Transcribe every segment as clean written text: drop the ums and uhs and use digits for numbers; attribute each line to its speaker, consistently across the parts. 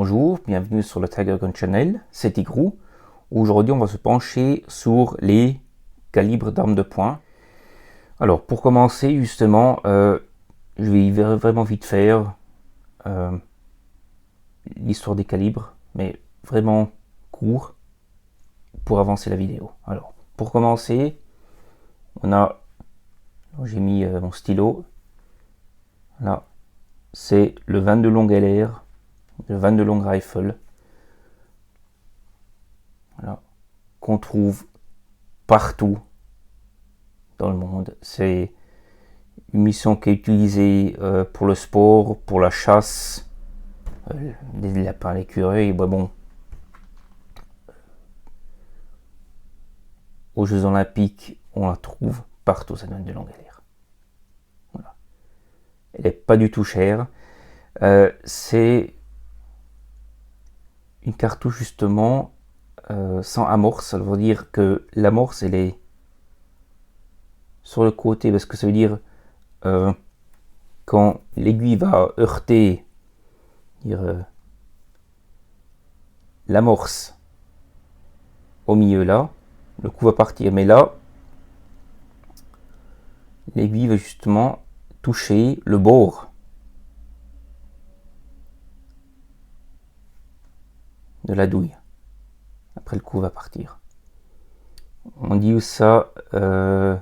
Speaker 1: Bonjour, bienvenue sur le Tiger Gun Channel, c'est Tigrou. Aujourd'hui on va se pencher sur les calibres d'armes de poing. Alors pour commencer justement, je vais vraiment vite faire l'histoire des calibres, mais vraiment court pour avancer la vidéo. Alors pour commencer, j'ai mis mon stylo, là c'est le 22 long LR, le 22 long rifle. Voilà, qu'on trouve partout dans le monde. C'est une munition qui est utilisée pour le sport, pour la chasse, les lapins, l'écureuil. Bon, aux Jeux Olympiques, on la trouve partout, ça donne de longue LR. Voilà. Elle n'est pas du tout chère. C'est une cartouche justement sans amorce. Ça veut dire que l'amorce, elle est sur le côté, parce que ça veut dire quand l'aiguille va heurter l'amorce au milieu là, le coup va partir, mais là l'aiguille va justement toucher le bord de la douille. Après le coup va partir. On dit ça je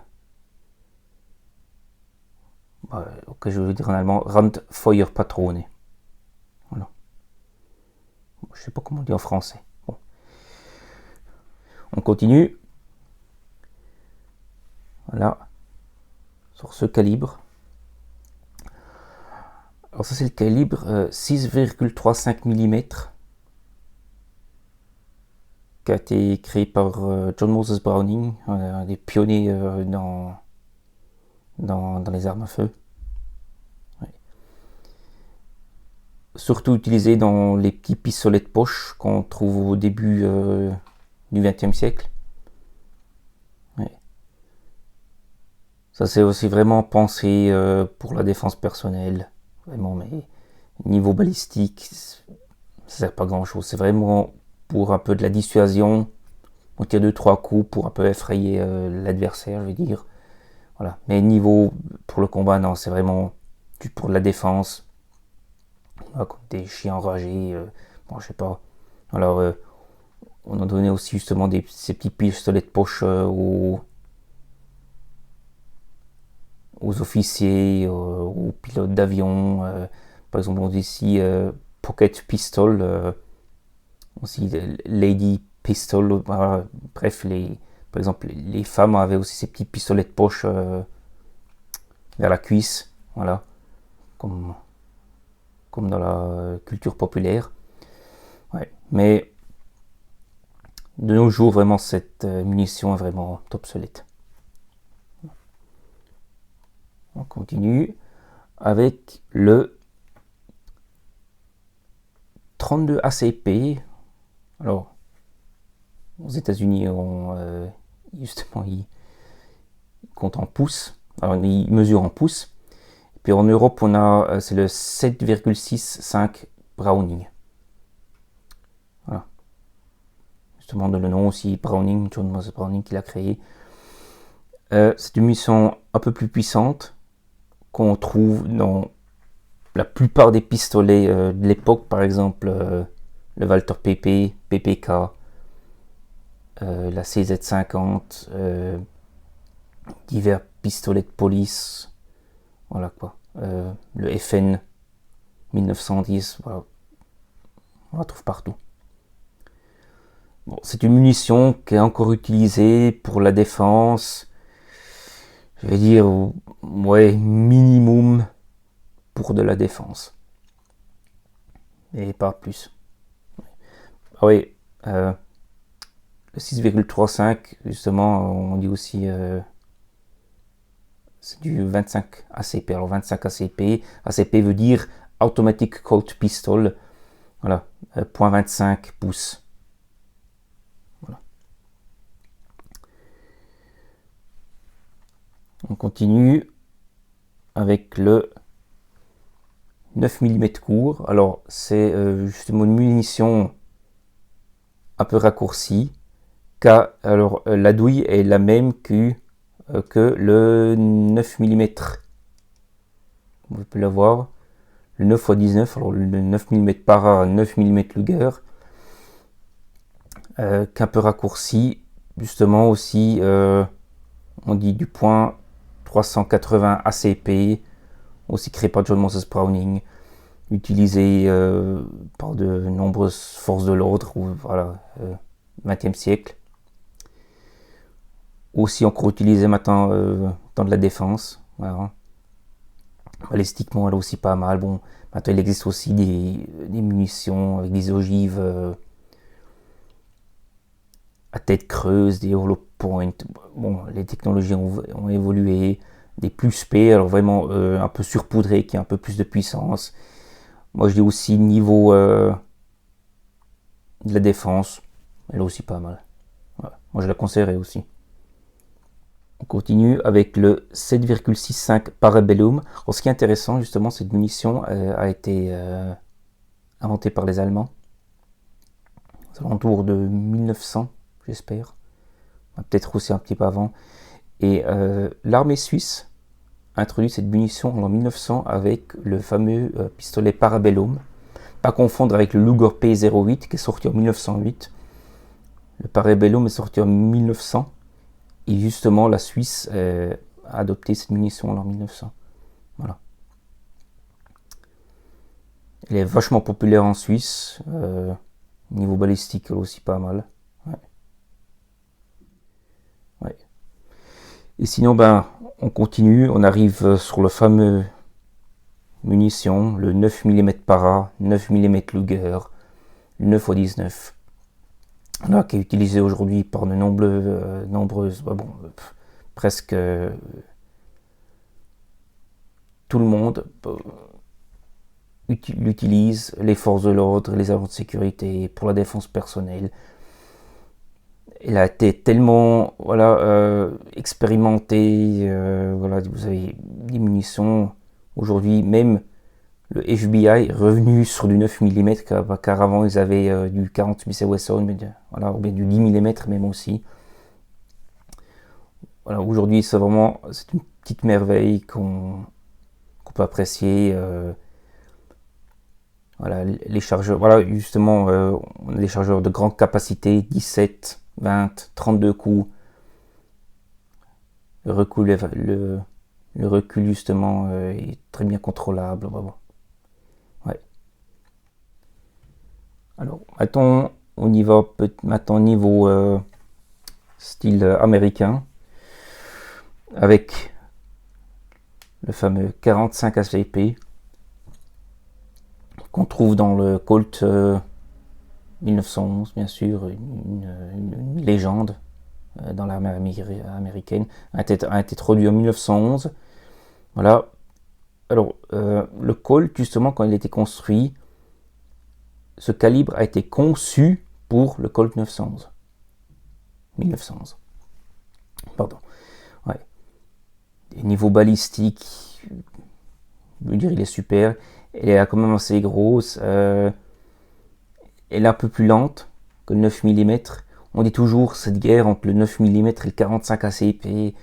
Speaker 1: veux dire en allemand Randfeuerpatrone. Voilà. Je sais pas comment on dit en français. Bon. On continue. Voilà. Sur ce calibre. Alors ça c'est le calibre 6,35 mm qui a été créé par John Moses Browning, un des pionniers dans les armes à feu. Ouais. Surtout utilisé dans les petits pistolets de poche qu'on trouve au début du XXe siècle. Ouais. Ça c'est aussi vraiment pensé pour la défense personnelle. Vraiment, mais niveau balistique, ça sert pas grand chose. C'est vraiment pour un peu de la dissuasion. On tire 2-3 coups pour un peu effrayer l'adversaire, je veux dire. Voilà. Mais niveau pour le combat, non, c'est vraiment pour de la défense. Comme des chiens enragés, bon, je sais pas. Alors, on a donné aussi justement ces petits pistolets de poche aux officiers, aux pilotes d'avion. Par exemple, on dit ici Pocket Pistol, aussi Lady Pistol. Voilà. Bref, par exemple, les femmes avaient aussi ces petits pistolets de poche vers la cuisse, voilà, comme dans la culture populaire. Ouais. Mais de nos jours, vraiment, cette munition est vraiment obsolète. On continue avec le 32 ACP. Alors, aux États-Unis, justement, ils comptent en pouces. Alors, ils mesurent en pouces. Et puis en Europe, c'est le 7,65 Browning. Voilà. Justement, de le nom aussi, Browning, John Moses Browning qui l'a créé. C'est une munition un peu plus puissante qu'on trouve dans la plupart des pistolets de l'époque, par exemple le Walther PP, PPK, la CZ50, divers pistolets de police, voilà quoi, le FN 1910, voilà. On la trouve partout. Bon, c'est une munition qui est encore utilisée pour la défense, je vais dire, ouais, minimum pour de la défense. Et pas plus. Ah oui, le 6,35, justement, on dit aussi, c'est du 25 ACP. Alors 25 ACP, ACP veut dire Automatic Colt Pistol, voilà, .25 pouces. Voilà. On continue avec le 9 mm court. Alors c'est justement une munition un peu raccourcie. Car alors la douille est la même que le 9 mm. Vous pouvez la voir. Le 9 x 19, alors le 9 mm para, 9 mm Luger, qu'un peu raccourci, justement aussi, on dit du point 380 ACP, aussi créé par John Moses Browning, utilisé par de nombreuses forces de l'ordre, voilà, 20e siècle. Aussi encore utilisé maintenant dans de la défense. Voilà. Balistiquement, elle est aussi pas mal. Bon, maintenant il existe aussi des munitions avec des ogives à tête creuse, des hollow point. Bon, les technologies ont évolué, des plus P, alors vraiment un peu surpoudré, qui a un peu plus de puissance. Moi je dis aussi niveau de la défense, elle est aussi pas mal. Voilà. Moi je la conseillerais aussi. On continue avec le 7,65 Parabellum. Alors, ce qui est intéressant, justement, cette munition a été inventée par les Allemands aux alentours de 1900, j'espère. Peut-être aussi un petit peu avant. Et l'armée suisse a introduit cette munition en 1900 avec le fameux pistolet Parabellum. Pas confondre avec le Luger P08 qui est sorti en 1908. Le Parabellum est sorti en 1900. Et justement, la Suisse a adopté cette munition en 1900. Voilà. Elle est vachement populaire en Suisse. Niveau balistique, elle est aussi pas mal. Ouais. Ouais. Et sinon, on continue. On arrive sur le fameux munition, le 9 mm para, 9 mm Luger, le 9 x 19. Là, qui est utilisé aujourd'hui par de nombreuses, presque tout le monde l'utilise, les forces de l'ordre, les agents de sécurité, pour la défense personnelle. Elle a été tellement expérimentée, vous avez des munitions aujourd'hui, même le FBI est revenu sur du 9 mm, car avant ils avaient du 40 Smith & Wesson, ou bien du 10 mm même aussi. Voilà, aujourd'hui c'est une petite merveille qu'on peut apprécier. Les chargeurs, justement, on a des chargeurs de grande capacité, 17, 20, 32 coups. Le recul justement est très bien contrôlable. Ouais. Alors, maintenant, on y va maintenant niveau style américain, avec le fameux 45 ACP qu'on trouve dans le Colt 1911, bien sûr, une légende dans l'armée américaine, a été introduit en 1911. Voilà. Alors, le Colt, justement, quand il a été construit, ce calibre a été conçu pour le Colt 1911. Pardon. Ouais. Et niveau balistique, je veux dire, il est super. Elle est quand même assez grosse. Elle est un peu plus lente que le 9 mm. On dit toujours cette guerre entre le 9 mm et le 45 ACP. Et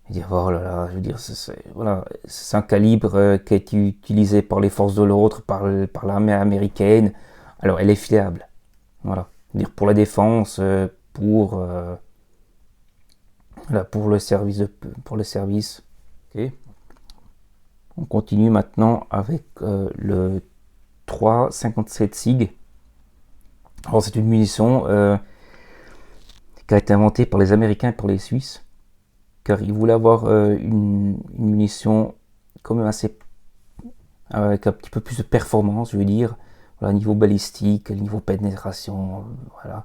Speaker 1: dire, oh là là, je veux dire, c'est un calibre qui a été utilisé par les forces de l'ordre, par l'armée américaine. Alors, elle est fiable. Voilà. Dire pour la défense, pour le service. Okay. On continue maintenant avec le 3,57 SIG. Alors, c'est une munition qui a été inventée par les Américains et par les Suisses, car ils voulaient avoir une munition quand même avec un petit peu plus de performance, je veux dire, niveau balistique, niveau pénétration, voilà.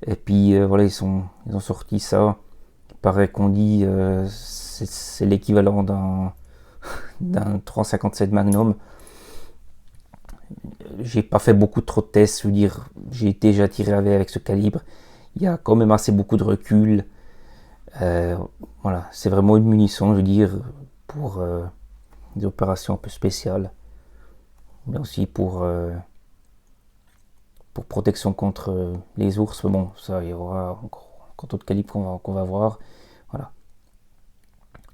Speaker 1: Et puis ils ont sorti ça. Il paraît qu'on dit c'est l'équivalent d'un 357 Magnum. J'ai pas fait beaucoup trop de tests, je veux dire, j'ai déjà tiré avec ce calibre. Il y a quand même assez beaucoup de recul. C'est vraiment une munition, je veux dire, pour des opérations un peu spéciales. mais aussi pour protection contre les ours. Bon, ça, il y aura encore d'autres calibres qu'on va voir. Voilà.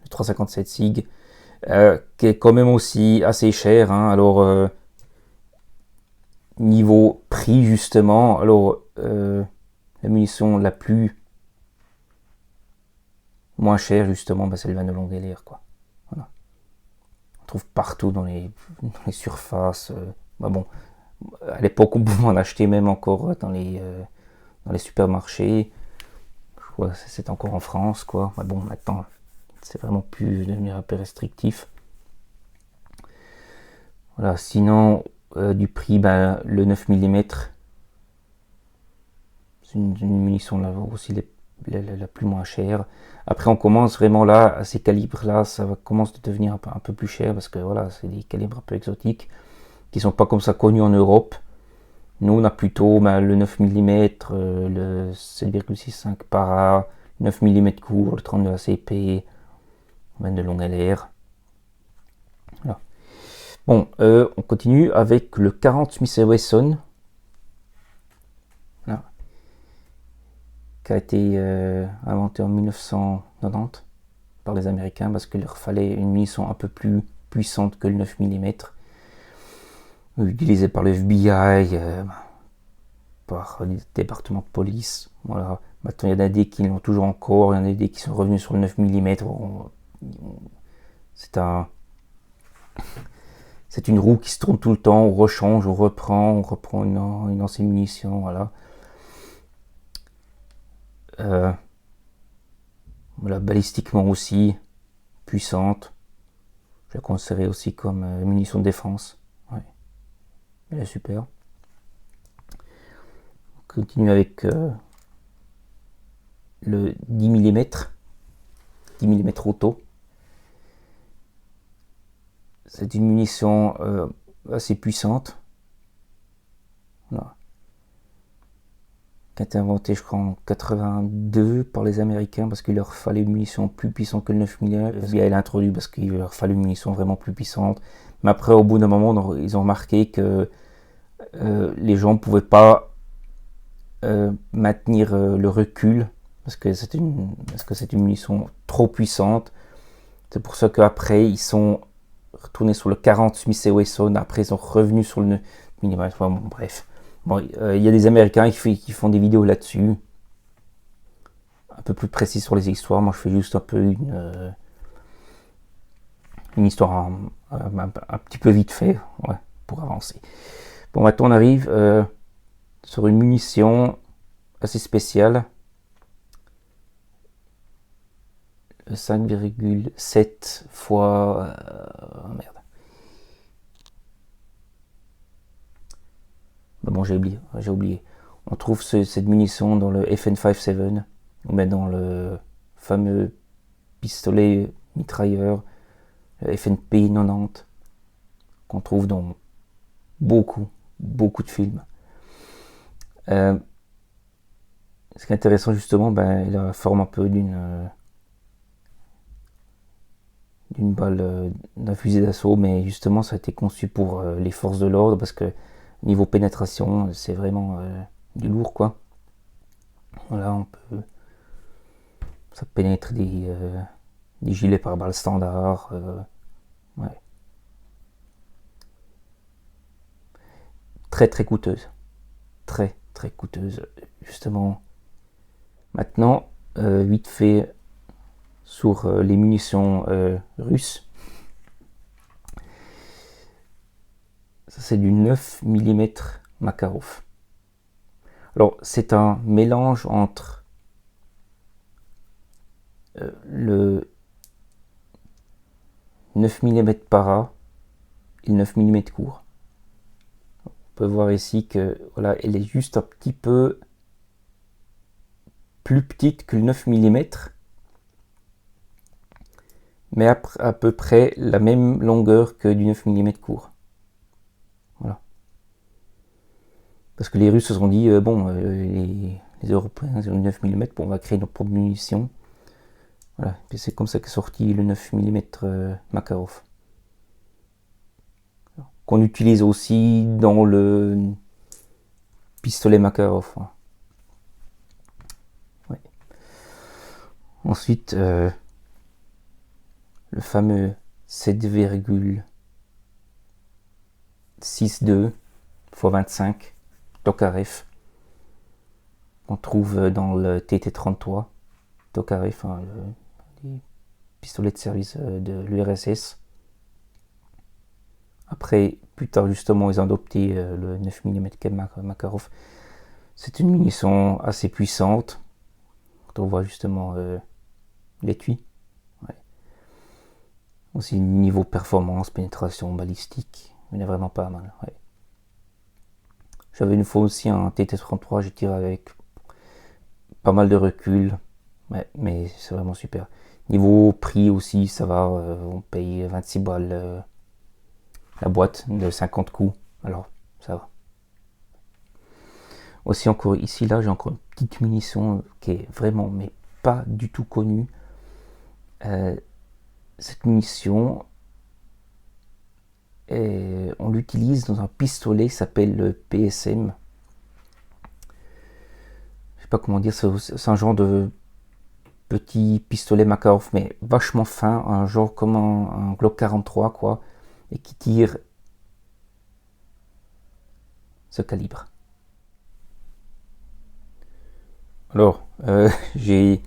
Speaker 1: Le 357 SIG, qui est quand même aussi assez cher. Hein. Alors, niveau prix, justement, alors, la munition la plus moins chère, justement, c'est le 22 longue LR, quoi. Voilà. On trouve partout dans les surfaces. Bon, à l'époque, on pouvait en acheter même encore dans les supermarchés. Je crois que c'est encore en France, quoi. Bon, maintenant, c'est vraiment plus devenu un peu restrictif. Voilà, sinon, du prix, le 9 mm, c'est une munition là aussi la plus moins chère. Après, on commence vraiment là, à ces calibres-là, ça commence à devenir un peu plus cher parce que voilà, c'est des calibres un peu exotiques qui sont pas comme ça connus en Europe. Nous, on a plutôt le 9 mm, le 7,65 para, 9 mm court, le 32 ACP, de long LR. Voilà. Bon, on continue avec le 40 Smith & Wesson. Voilà. Qui a été inventé en 1990 par les Américains parce qu'il leur fallait une munition un peu plus puissante que le 9 mm. Utilisé par le FBI, par les départements de police. Voilà. Maintenant, il y en a des qui l'ont toujours encore, il y en a des qui sont revenus sur le 9 mm. C'est une roue qui se tourne tout le temps, on rechange, on reprend une ancienne munition, voilà. Voilà, balistiquement aussi puissante. Je la considérais aussi comme munition de défense. Ouais. Elle est super. On continue avec le 10 mm. 10 mm auto. C'est une munition assez puissante. Voilà. Qui a été inventée, je crois, en 82 par les Américains parce qu'il leur fallait une munition plus puissante que le 9 mm. Elle a introduit parce qu'il leur fallait une munition vraiment plus puissante. Mais après, au bout d'un moment, ils ont remarqué que les gens ne pouvaient pas maintenir le recul parce que c'est une munition trop puissante. C'est pour ça qu'après, ils sont retournés sur le 40 Smith & Wesson. Après, ils sont revenus sur le 9 mm. Bon, bref. Bon, y a des Américains qui font des vidéos là-dessus, un peu plus précises sur les histoires. Moi, je fais juste un peu une histoire un petit peu vite fait, ouais, pour avancer. Bon, maintenant on arrive sur une munition assez spéciale. 5,7 fois... merde. Bon, j'ai oublié. On trouve cette munition dans le FN57, ou même dans le fameux pistolet mitrailleur FNP 90, qu'on trouve dans beaucoup de films. Ce qui est intéressant justement, il a la forme un peu d'une balle d'un fusil d'assaut, mais justement ça a été conçu pour les forces de l'ordre parce que niveau pénétration c'est vraiment du lourd, quoi. Voilà, ça pénètre des gilets pare-balles standard, ouais. Très coûteuse, très coûteuse, justement. Maintenant, vite fait sur les munitions russes. Ça, c'est du 9 mm Makarov. Alors, c'est un mélange entre le 9 mm para et le 9 mm court. On peut voir ici que voilà, elle est juste un petit peu plus petite que le 9 mm, mais à peu près la même longueur que du 9 mm court. Voilà. Parce que les Russes se sont dit, les Européens ont le 9 mm, on va créer nos propres munitions. Voilà. Et c'est comme ça qu'est sorti le 9 mm Makarov. qu'on utilise aussi dans le pistolet Makarov. Ouais. Ensuite, le fameux 7,62 x 25 Tokarev qu'on trouve dans le TT-33 Tokarev, les pistolets de service de l'URSS. Après, plus tard justement, ils ont adopté le 9 mm Makarov. C'est une munition assez puissante. On voit justement l'étui. Ouais. Aussi niveau performance, pénétration, balistique, il est vraiment pas mal. Ouais. J'avais une fois aussi un TT-33, j'ai tiré avec pas mal de recul, ouais, mais c'est vraiment super. Niveau prix aussi, ça va, on paye 26 balles la boîte de 50 coups, alors ça va. Aussi encore ici, là, j'ai encore une petite munition qui est vraiment, mais pas du tout connue. Cette munition, on l'utilise dans un pistolet qui s'appelle le PSM. Je sais pas comment dire, c'est un genre de petit pistolet Makarov, mais vachement fin, un genre comme un Glock 43 quoi, et qui tire ce calibre. Alors, j'ai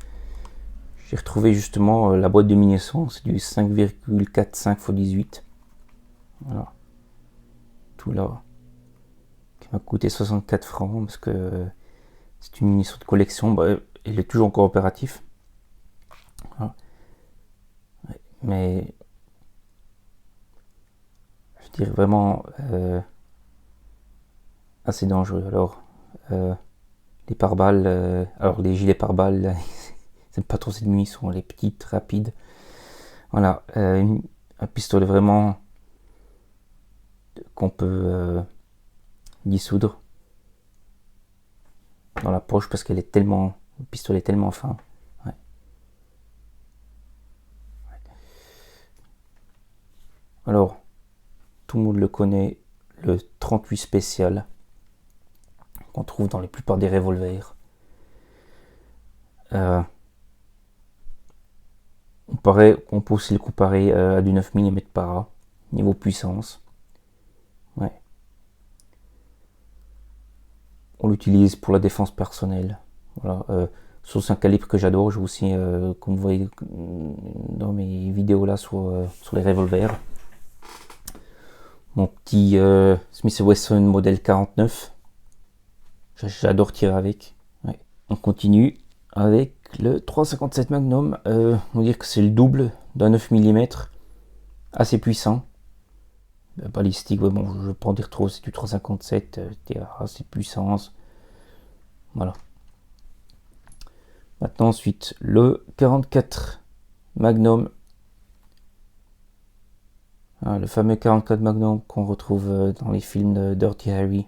Speaker 1: retrouvé justement la boîte de munitions, c'est du 5,45 x 18. Voilà. Tout là, qui m'a coûté 64 francs parce que c'est une munition de collection, bah, il est toujours encore opératif. Voilà. Mais je dirais vraiment assez dangereux. Alors, les pare-balles, alors les gilets pare-balles, c'est pas trop cette munition, les petites, rapides. Voilà, un pistolet vraiment qu'on peut dissoudre dans la poche parce qu'elle est tellement, le pistolet est tellement fin. Ouais. Alors, tout le monde le connaît, le 38 spécial qu'on trouve dans la plupart des revolvers. On peut aussi le comparer à du 9 mm para, niveau puissance. Ouais. On l'utilise pour la défense personnelle. Voilà. C'est un calibre que j'adore. J'ai aussi, comme vous voyez dans mes vidéos là sur les revolvers, mon petit Smith & Wesson modèle 49. J'adore tirer avec. Ouais. On continue avec le 357 Magnum. On va dire que c'est le double d'un 9 mm. Assez puissant. Balistique, ouais, bon, je ne vais pas en dire trop, c'est du 357, assez de puissance. Voilà. Maintenant, ensuite, le 44 Magnum. Le fameux 44 Magnum qu'on retrouve dans les films de Dirty Harry.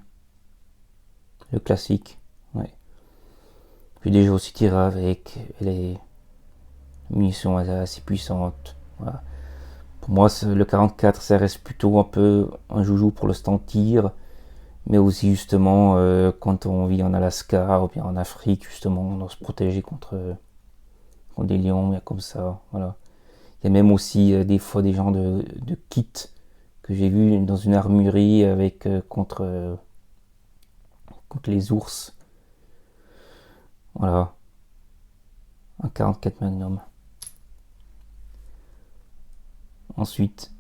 Speaker 1: Le classique. Ouais. J'ai déjà aussi tiré avec les munitions assez puissantes. Voilà. Pour moi, le 44, ça reste plutôt un peu un joujou pour le stand tir. Mais aussi justement quand on vit en Alaska ou bien en Afrique, justement, on doit se protéger contre des lions, mais comme ça, voilà. Il y a même aussi des fois des genres de kits que j'ai vu dans une armurerie avec contre les ours. Voilà. Un 44 Magnum. Ensuite,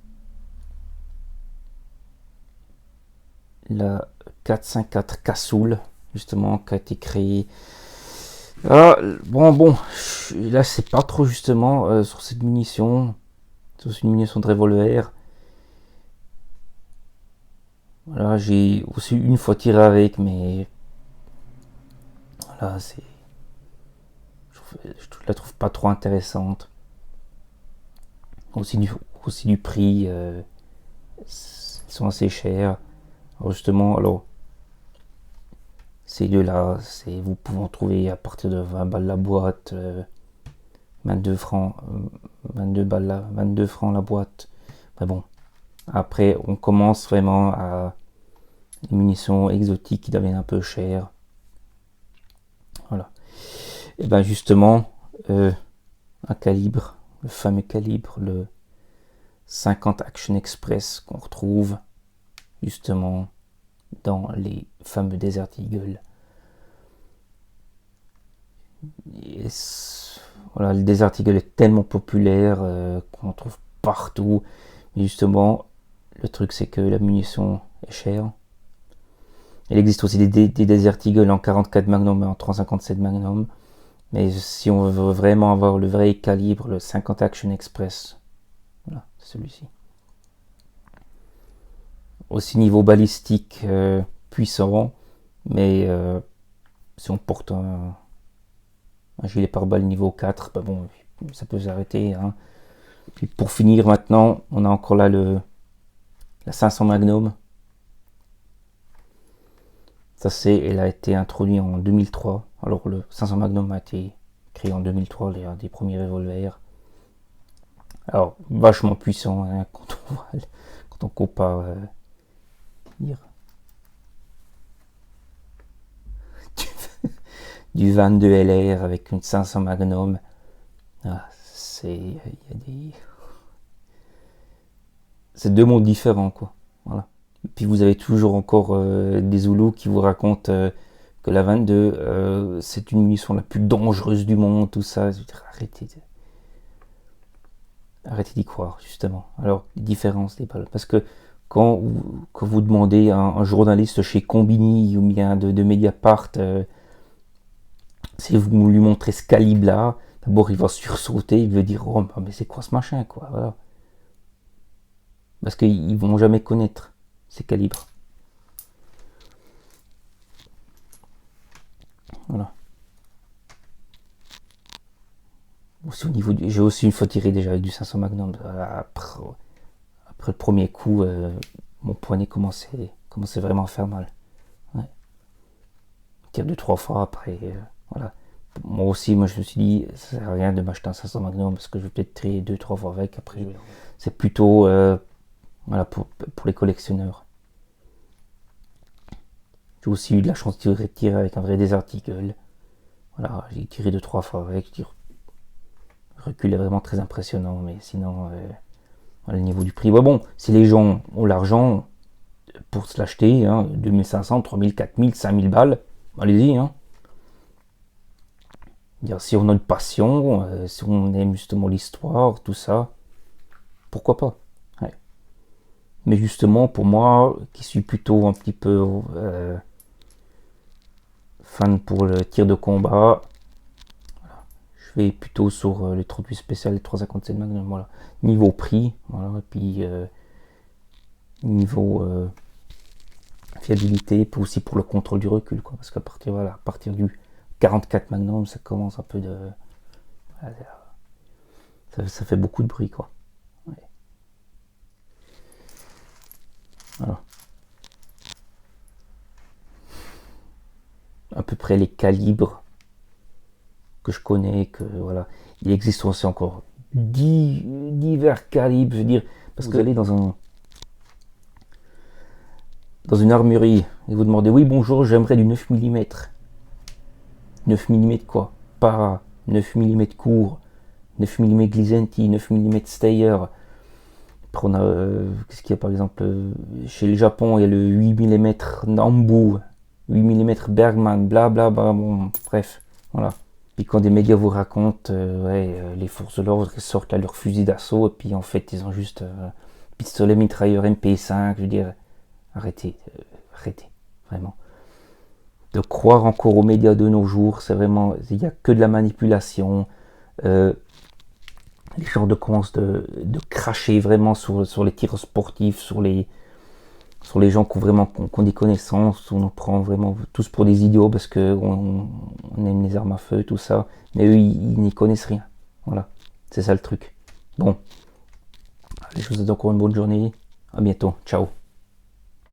Speaker 1: la 454 Cassoul, justement, qui a été créée. Bon, là c'est pas trop justement sur cette munition. C'est une munition de revolver. Voilà, j'ai aussi une fois tiré avec, mais voilà, je la trouve pas trop intéressante. Aussi du prix, ils sont assez chers. Alors justement, ces deux-là, vous pouvez en trouver à partir de 20 balles la boîte, 22 francs, 22 balles 22 francs la boîte. Mais bon, Après, on commence vraiment à les munitions exotiques qui deviennent un peu chères. Voilà. Et ben justement, un calibre, le fameux calibre, le 50 Action Express qu'on retrouve justement dans les fameux Desert Eagle. Et voilà, le Desert Eagle est tellement populaire qu'on en trouve partout. Mais justement, le truc c'est que la munition est chère. Il existe aussi des Desert Eagle en 44 Magnum et en 357 Magnum. Mais si on veut vraiment avoir le vrai calibre, le 50 Action Express, voilà, c'est celui-ci. Aussi niveau balistique puissant, mais si on porte un gilet pare-balles niveau 4, bah bon, ça peut s'arrêter. Hein. Puis pour finir maintenant, on a encore là la 500 Magnum. Ça elle a été introduite en 2003. Alors le 500 Magnum a été créé en 2003, les des premiers revolvers. Alors vachement puissant hein, quand on compare du 22 LR avec une 500 Magnum. Ah, c'est deux mondes différents quoi. Voilà. Puis vous avez toujours encore des Zoulous qui vous racontent que la 22 c'est une munition la plus dangereuse du monde, tout ça. Arrêtez d'y croire justement. Alors les différences des balles, parce que quand vous demandez à un journaliste chez Combini ou bien de Mediapart si vous lui montrez ce calibre là, d'abord il va sursauter, il veut dire oh mais c'est quoi ce machin quoi, voilà. Parce qu'ils vont jamais connaître ces calibres. Voilà. Aussi au niveau j'ai aussi une fois tiré déjà avec du 500 Magnum. Après le premier coup, mon poignet commençait vraiment à faire mal. Ouais. Je tire 2-3 fois après, voilà. Moi aussi, je me suis dit, ça sert à rien de m'acheter un 500 Magnum parce que je vais peut-être tirer 2-3 fois avec. Après, c'est plutôt voilà, pour les collectionneurs. J'ai aussi eu de la chance de tirer avec un vrai Desert Eagle. Voilà, j'ai tiré 2-3 fois avec. Le recul est vraiment très impressionnant, mais sinon, voilà, le niveau du prix. Bon, si les gens ont l'argent pour se l'acheter, hein, 2500, 3000, 4000, 5000 balles, allez-y. Hein. Si on a une passion, si on aime justement l'histoire, tout ça, pourquoi pas. Ouais. Mais justement, pour moi, qui suis plutôt un petit peu fan pour le tir de combat, voilà, je vais plutôt sur les 38 spéciales, les 357 Magnum, voilà. Niveau prix, voilà, et puis niveau fiabilité, puis aussi pour le contrôle du recul, quoi, parce qu'à partir, voilà, à partir du 44 Magnum, ça commence un peu de... Ça fait beaucoup de bruit, quoi. Ouais. Voilà. À peu près les calibres que je connais, que voilà. Il existe aussi encore divers calibres, je veux dire, parce que vous allez dans une armurerie et vous demandez oui bonjour, j'aimerais du 9 mm. 9 mm quoi? Para, 9 mm court, 9 mm Glisanti, 9 mm Steyr. Après on a, qu'est-ce qu'il y a par exemple chez le Japon, il y a le 8 mm Nambu, 8 mm Bergman, blablabla, bla, bon, bref, voilà. Puis quand des médias vous racontent, les forces de l'ordre sortent à leur fusil d'assaut, et puis en fait ils ont juste pistolet mitrailleur MP5, je veux dire, arrêtez, vraiment. De croire encore aux médias de nos jours, c'est vraiment, il n'y a que de la manipulation. Les gens commencent de cracher vraiment sur les tirs sportifs, sur les gens qui ont des connaissances. On nous prend vraiment tous pour des idiots parce qu'on aime les armes à feu, tout ça. Mais eux, ils n'y connaissent rien. Voilà, c'est ça le truc. Bon, je vous souhaite encore une bonne journée. À bientôt. Ciao.